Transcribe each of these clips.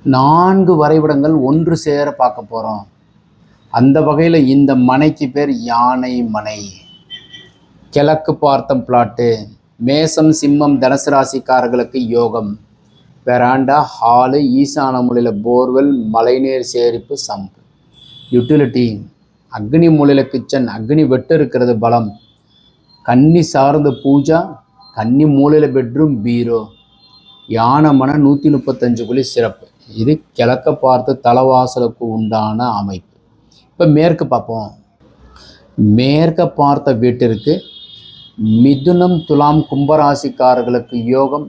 4 வரைபடங்கள் ஒன்று சேர பார்க்க போகிறோம். அந்த வகையில் இந்த மனைக்கு பேர் யானை மனை. கிழக்கு பார்த்தம் பிளாட்டு, மேசம் சிம்மம் தனுசு ராசிக்காரர்களுக்கு யோகம், வெராண்டா ஹாலு, ஈசான மூலையில் போர்வெல், மழைநீர் சேரிப்பு, சம்பு. யூட்டிலிட்டி அக்னி மூலையில் கிச்சன், அக்னி வெட்டு இருக்கிறது பலம். கன்னி சார்ந்த பூஜா, கன்னி மூலையில் பெட்ரூம், பீரோ. யானை மனை 135 குழி சிறப்பு. இது கிழக்க பார்த்து தலவாசலுக்கு உண்டான அமைப்பு. இப்போ மேற்கு பார்ப்போம். மேற்க பார்த்த வீட்டிற்கு மிதுனம் துலாம் கும்பராசிக்காரர்களுக்கு யோகம்,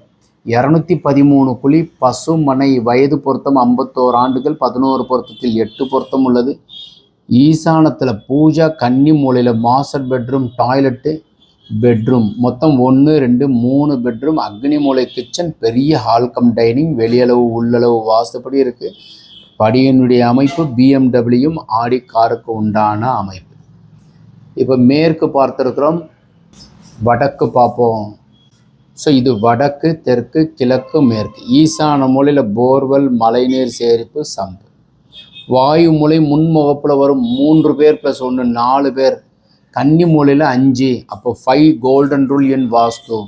213 குழி பசுமனை, வயது பொருத்தம் 51 ஆண்டுகள், 11 பொருத்தத்தில் 8 பொருத்தம் உள்ளது. ஈசானத்தில் பூஜா, கன்னி மூலையில் மாஸ்டர் பெட்ரூம், டாய்லெட்டு, பெட்ரூம் மொத்தம் 1 2 3 பெட்ரூம், அக்னி மூலை கிச்சன், பெரிய ஹால் கம் டைனிங், வெளியளவு உள்ளளவு வாஸ்துப்படி இருக்குது. படியினுடைய அமைப்பு BMW ஆடி காருக்கு உண்டான அமைப்பு. இப்போ மேற்கு பார்த்துருக்குறோம். வடக்கு பார்ப்போம். ஸோ இது வடக்கு, தெற்கு, கிழக்கு, மேற்கு. ஈசான மூலையில் போர்வெல், மழைநீர் சேரிப்பு, சம்பு. வாயு மூலை முன்முகப்பில் வரும் 3 பேர் + 1 4 பேர். கன்னி மூலையில் 5, அப்போ 5 கோல்டன் ரூல் என் வாஸ்து.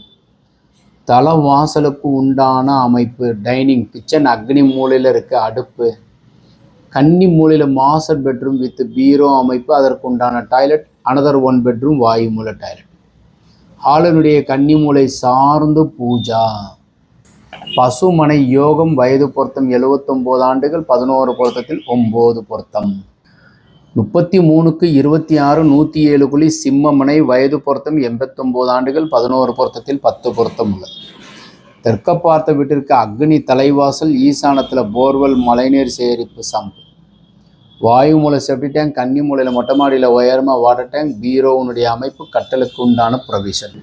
தல வாசலுக்கு உண்டான அமைப்பு டைனிங், கிச்சன் அக்னி மூலையில் இருக்க அடுப்பு. கன்னி மூலையில் மாஸ்டர் பெட்ரூம் வித் பீரோ அமைப்பு, அதற்கு உண்டான டாய்லெட், அனதர் 1 பெட்ரூம், வாயு மூலை டாய்லெட். ஹாலினுடைய கன்னி மூலை சார்ந்து பூஜா. பசுமனை யோகம், வயது பொருத்தம் 79 ஆண்டுகள், 11 பொருத்தத்தில் 9 பொருத்தம். 33க்கு 26 107 குழி சிம்மமனை, வயது பொருத்தம் 89 ஆண்டுகள், 11 பொருத்தத்தில் 10 பொருத்தம் உள்ளது. தெற்க பார்த்த வீட்டிற்கு அக்னி தலைவாசல், ஈசானத்தில் போர்வெல், மழைநீர் சேரிப்பு, சம்பு. வாயு மூலை செப்டி டேங்க், கன்னி மூலையில் மொட்டை மாடியில் உயரமாக வாட்டர் டேங்க், பீரோனுடைய அமைப்பு, கட்டலுக்கு உண்டான provision.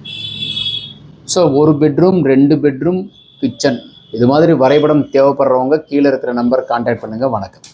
So 1 bedroom 2 bedroom kitchen. இது மாதிரி வரைபடம் தேவைப்படுறவங்க கீழே இருக்கிற நம்பர் கான்டாக்ட் பண்ணுங்கள். வணக்கம்.